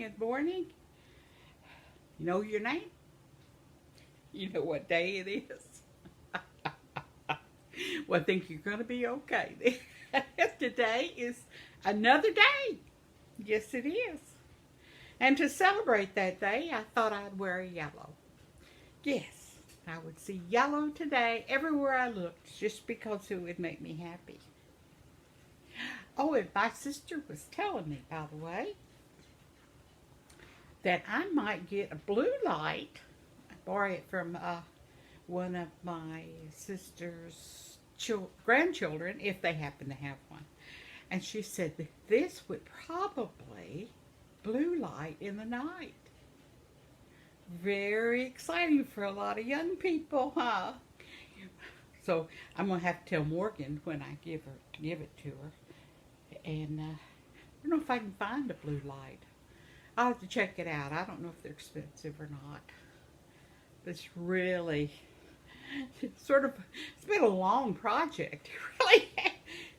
Good morning. You know your name? You know what day it is? Well, I think you're going to be okay. Today is another day. Yes, it is. And to celebrate that day, I thought I'd wear yellow. Yes, I would see yellow today everywhere I looked just because it would make me happy. Oh, and my sister was telling me, by the way, that I might get a blue light. I borrowed it from one of my sister's grandchildren, if they happen to have one. And she said that this would probably blue light in the night. Very exciting for a lot of young people, huh? So I'm gonna have to tell Morgan when I give it to her. And I don't know if I can find a blue light. I'll have to check it out. I don't know if they're expensive or not. But it's really it's been a long project. It really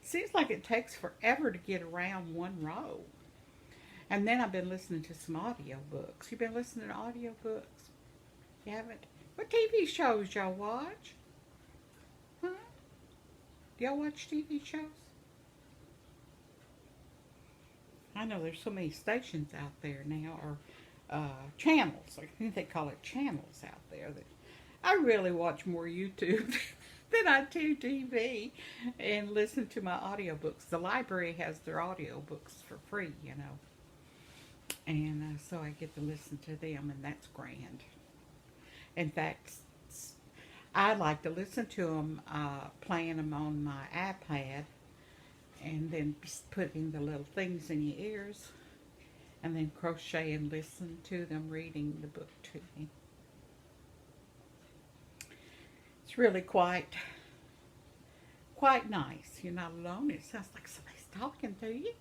seems like it takes forever to get around one row. And then I've been listening to some audio books. You been listening to audio books? You haven't? What TV shows y'all watch? Huh? Do y'all watch TV shows? I know there's so many stations out there now, or channels. I think they call it channels out there. That I really watch more YouTube than I do TV and listen to my audiobooks. The library has their audiobooks for free, you know. And so I get to listen to them, and that's grand. In fact, I like to listen to them playing them on my iPad, and then putting the little things in your ears, and then crochet and listen to them reading the book to me. It's really quite nice. You're not alone. It sounds like somebody's talking to you.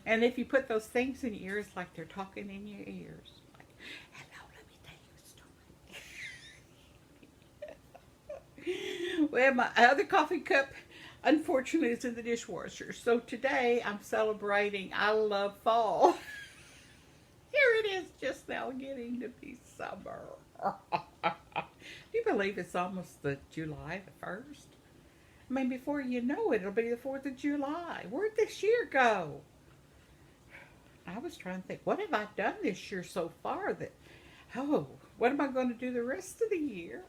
And if you put those things in your ears like they're talking in your ears, like, hello, let me tell you a story. Well, my other coffee cup, unfortunately, is in the dishwasher. So today I'm celebrating I love fall. Here it is just now getting to be summer. Do you believe it's almost the July the 1st? I mean, before you know it, it'll be the 4th of July. Where'd this year go? I was trying to think, what have I done this year so far that, what am I going to do the rest of the year?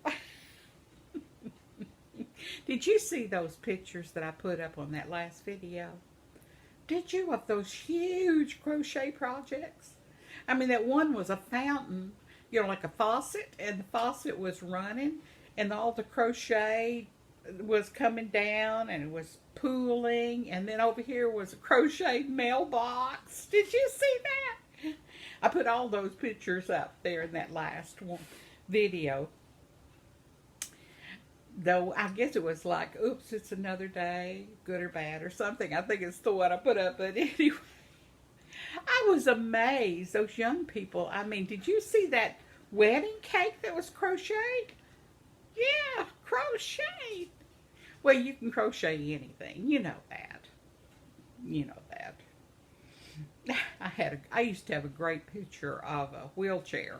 Did you see those pictures that I put up on that last video? Did you, of those huge crochet projects? I mean, that one was a fountain, you know, like a faucet, and the faucet was running, and all the crochet was coming down, and it was pooling, and then over here was a crocheted mailbox. Did you see that? I put all those pictures up there in that last one video. Though I guess it was like, oops, it's another day, good or bad or something. I think it's the one I put up. But anyway, I was amazed. Those young people. I mean, did you see that wedding cake that was crocheted? Yeah, crocheted. Well, you can crochet anything. You know that. You know that. I used to have a great picture of a wheelchair,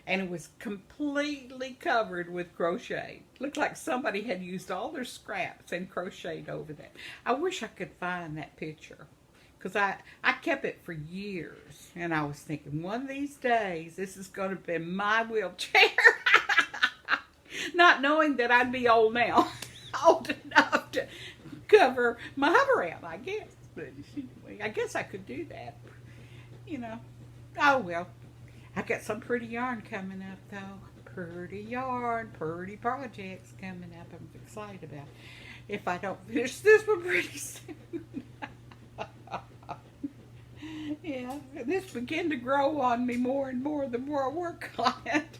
and it was completely covered with crochet. Looked like somebody had used all their scraps and crocheted over that. I wish I could find that picture, because I kept it for years, and I was thinking, one of these days, this is going to be my wheelchair. Not knowing that I'd be old now. Old enough to cover my hover amp, I guess. But anyway, I guess I could do that. You know. Oh, well. I got some pretty yarn coming up, though. Pretty yarn, pretty projects coming up. I'm excited about it. If I don't finish this one pretty soon. Yeah, this began to grow on me more and more the more I work on it.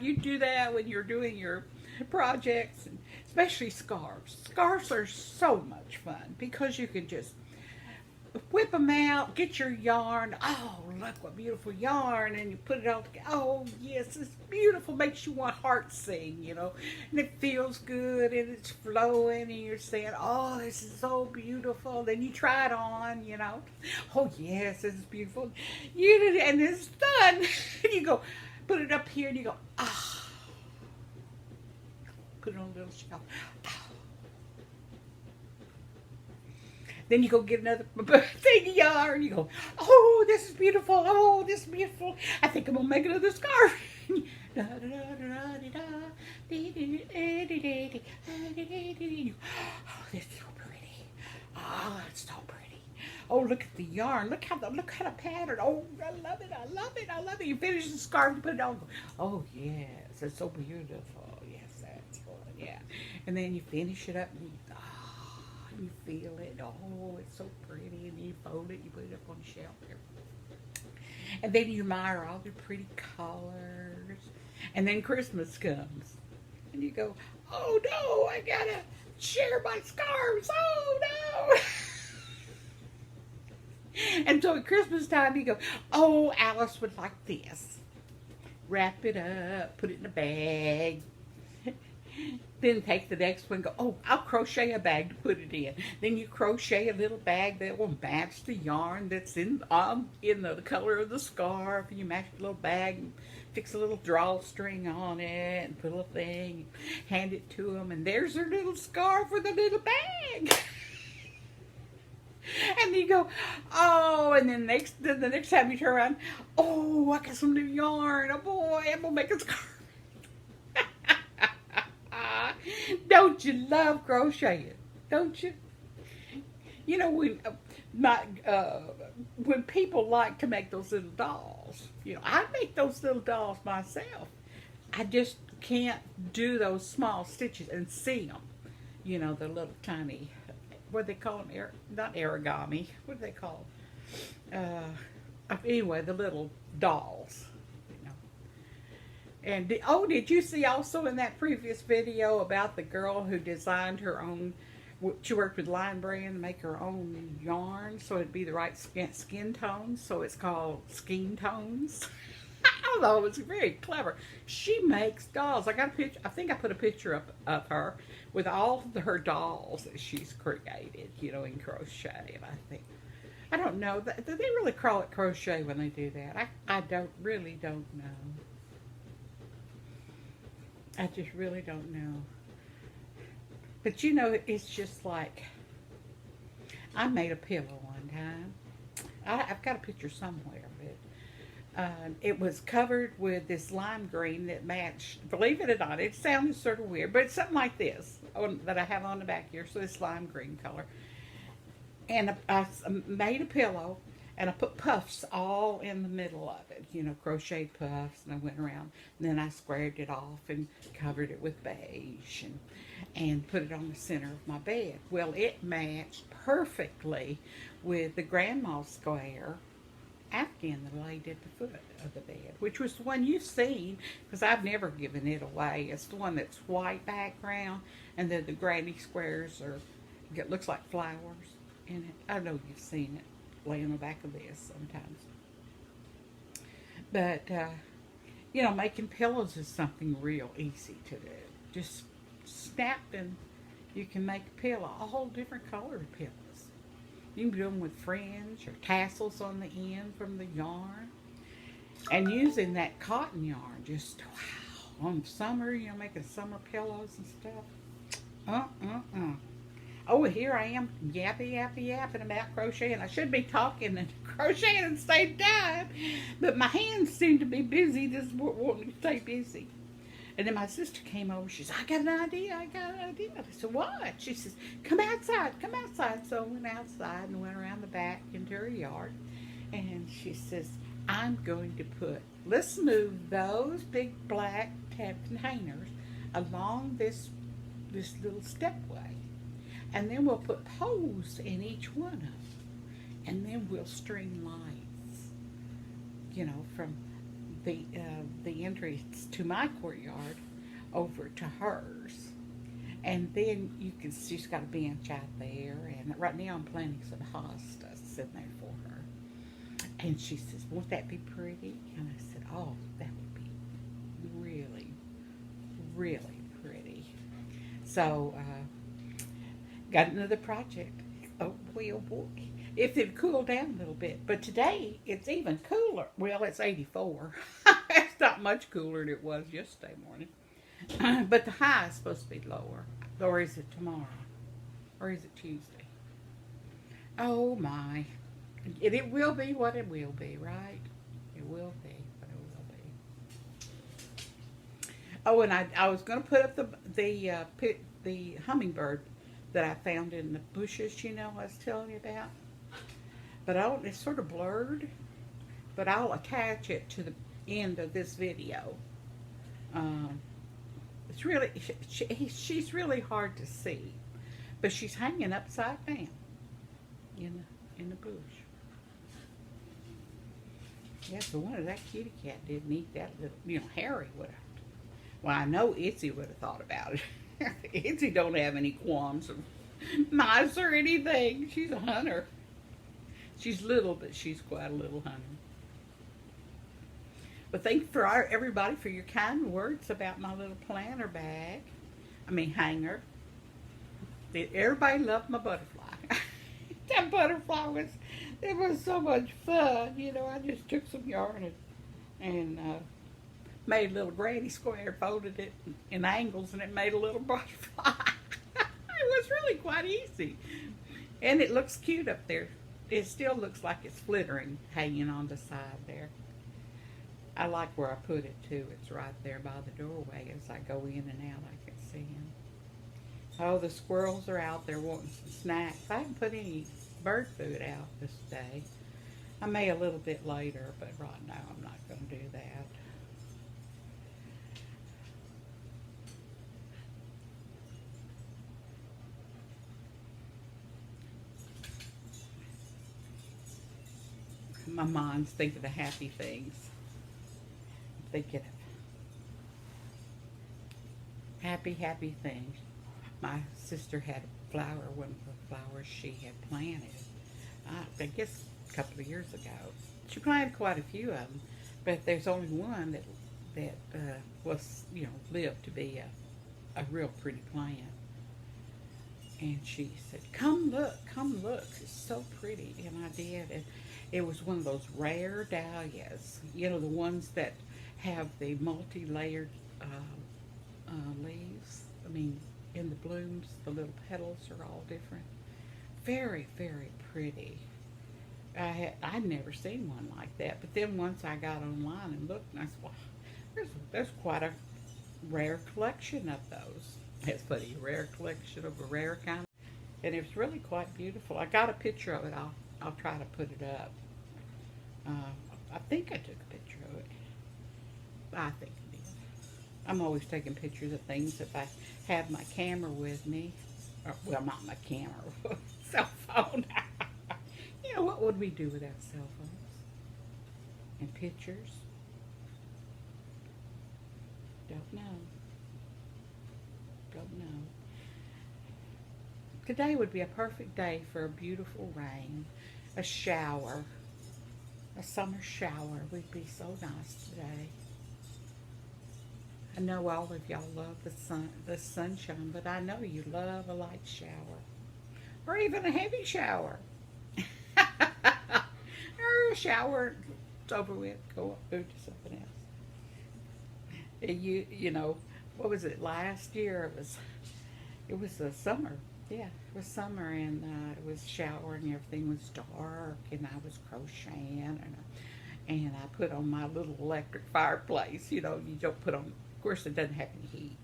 You do that when you're doing your projects, and especially scarves. Scarves are so much fun because you can just whip them out, get your yarn. Oh, look what beautiful yarn, and you put it all together. Oh, yes, it's beautiful. Makes you want heart sing, you know, and it feels good, and it's flowing, and you're saying, oh, this is so beautiful. Then you try it on, you know. Oh, yes, this is beautiful. You did it, and it's done. And you go, put it up here, and you go, ah. Put it on a little shelf. Ah. Then you go get another thing of yarn. You go, oh, this is beautiful. Oh, this is beautiful. I think I'm going to make another scarf. Oh, this is so pretty. Oh, it's so pretty. Oh, look at the yarn. Look how the pattern. Oh, I love it. I love it. I love it. You finish the scarf, you put it on. Oh, yes. It's so beautiful. Yes, that's good. Yeah. And then you finish it up and you feel it. Oh, it's so pretty. And you fold it, you put it up on the shelf there. And then you admire all the pretty colors. And then Christmas comes. And you go, oh no, I gotta share my scarves. Oh no. And so at Christmas time you go, oh, Alice would like this. Wrap it up, put it in a bag. Then take the next one and go, oh, I'll crochet a bag to put it in. Then you crochet a little bag that will match the yarn that's in the color of the scarf. And you match the little bag and fix a little drawstring on it and put a little thing, hand it to them, and there's their little scarf with a little bag. And you go, oh, and then the next time you turn around, oh, I got some new yarn. Oh boy, I'm gonna make a scarf. Don't you love crocheting? Don't you? You know, when people like to make those little dolls, you know, I make those little dolls myself. I just can't do those small stitches and see them. You know, the little tiny, what do they call them? Not origami. What do they call them? Anyway, the little dolls. And did you see also in that previous video about the girl who designed her own, she worked with Lion Brand to make her own yarn so it'd be the right skin tones, so it's called Skin Tones. I don't know, it was very clever. She makes dolls. I got a picture, I think I put a picture up of her with all of her dolls that she's created, you know, in crochet, and I don't know, do they really call it crochet when they do that? I really don't know. I just really don't know. But you know, it's just like, I made a pillow one time. I've got a picture somewhere, but it was covered with this lime green that matched, believe it or not, it sounded sort of weird, but it's something like this that I have on the back here, so this lime green color. And I made a pillow, and I put puffs all in the middle of it, you know, crocheted puffs, and I went around, and then I squared it off and covered it with beige and put it on the center of my bed. Well, it matched perfectly with the grandma square afghan that I laid at the foot of the bed, which was the one you've seen, because I've never given it away. It's the one that's white background, and then the granny squares it looks like flowers in it. I know you've seen it. Lay on the back of this sometimes. But, you know, making pillows is something real easy to do. Just snap and you can make a pillow, all different colored pillows. You can do them with fringe or tassels on the end from the yarn. And using that cotton yarn, just, wow, on summer, you know, making summer pillows and stuff. Oh, here I am yapping about crocheting. I should be talking and crocheting at the same time, but my hands seem to be busy, just wanting to stay busy. And then my sister came over. She said, I got an idea. I said, what? She says, come outside. So I went outside and went around the back into her yard. And she says, let's move those big black containers along this little stepway. And then we'll put poles in each one of them. And then we'll string lights, you know, from the entrance to my courtyard over to hers. And then she's got a bench out there. And right now I'm planting some hostas in there for her. And she says, won't that be pretty? And I said, oh, that would be really, really pretty. So, got another project. Oh boy, oh boy. If it cooled down a little bit. But today, it's even cooler. Well, it's 84. It's not much cooler than it was yesterday morning. But the high is supposed to be lower. Or is it tomorrow? Or is it Tuesday? Oh my. It will be what it will be, right? It will be what it will be. Oh, and I was going to put up the hummingbird that I found in the bushes, you know, I was telling you about. But it's sort of blurred. But I'll attach it to the end of this video. It's really, she's really hard to see. But she's hanging upside down in the bush. Yeah, so one of that kitty cat didn't eat that little, you know, Harry would have. Well, I know Itzy would have thought about it. Itzy don't have any qualms of mice or anything. She's a hunter. She's little, but she's quite a little hunter. But thank you for everybody for your kind words about my little planter bag. Hanger. Everybody loved my butterfly. That butterfly it was so much fun. You know, I just took some yarn and made a little granny square, folded it in angles, and it made a little butterfly. It was really quite easy. And it looks cute up there. It still looks like it's flittering, hanging on the side there. I like where I put it, too. It's right there by the doorway. As I go in and out, I can see him. Oh, the squirrels are out there wanting some snacks. I haven't put any bird food out this day. I may a little bit later, but right now I'm not going to do that. My mind's thinking of happy things. I'm thinking of happy things. My sister had a flower, one of the flowers she had planted, I guess a couple of years ago. She planted quite a few of them, but there's only one that was, you know, lived to be a real pretty plant. And she said, come look, it's so pretty. And I did, and it was one of those rare dahlias, you know, the ones that have the multi-layered leaves. In the blooms, the little petals are all different. Very, very pretty. I'd never seen one like that. But then once I got online and looked, and I said, wow, there's quite a rare collection of those. That's funny, a rare collection of a rare kind. And it was really quite beautiful. I got a picture of it. I'll try to put it up. I think I took a picture of it. I think I did. I'm always taking pictures of things if I have my camera with me. Or, well, not my camera, cell phone. You know, what would we do without cell phones? And pictures? Don't know. Don't know. Today would be a perfect day for a beautiful rain, a shower, a summer shower would be so nice today. I know all of y'all love the sunshine, but I know you love a light shower, or even a heavy shower, or a shower. It's over with. Go up, move to something else. You know, what was it last year? It was the summer. Yeah, it was summer, and it was showering. Everything was dark, and I was crocheting, and I put on my little electric fireplace. You know, you don't put on. Of course, it doesn't have any heat.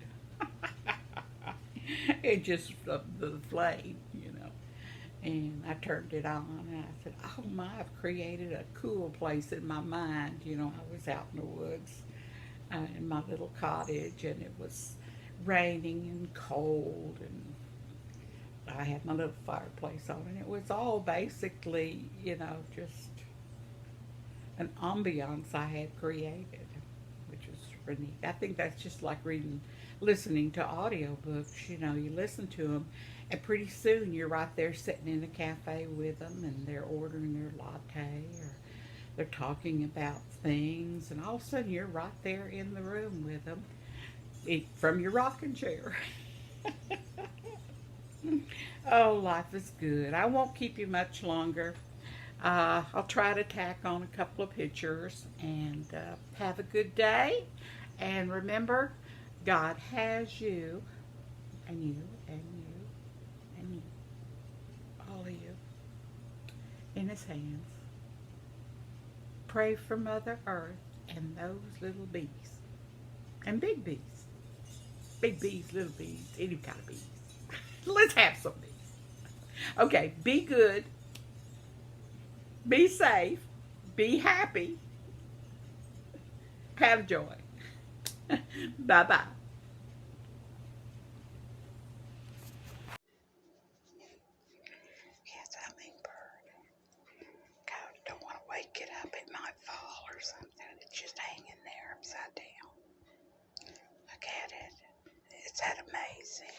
It just the flame, you know. And I turned it on, and I said, "Oh my! I've created a cool place in my mind." You know, I was out in the woods in my little cottage, and it was raining and cold, and I had my little fireplace on, and it was all basically, you know, just an ambiance I had created, which was really neat. I think that's just like listening to audiobooks. You know, you listen to them, and pretty soon you're right there sitting in a cafe with them, and they're ordering their latte, or They're talking about things, and all of a sudden you're right there in the room with them from your rocking chair. Oh, life is good. I won't keep you much longer. I'll try to tack on a couple of pictures and have a good day. And remember, God has you and you and you and you, all of you, in His hands. Pray for Mother Earth and those little bees and big bees. Big bees, little bees, any kind of bees. Let's have some bees. Okay, be good, be safe, be happy, have joy. Bye bye. Yes, hummingbird. God, don't want to wake it up. It might fall or something. It's just hanging there upside down. Look at it. Is that amazing?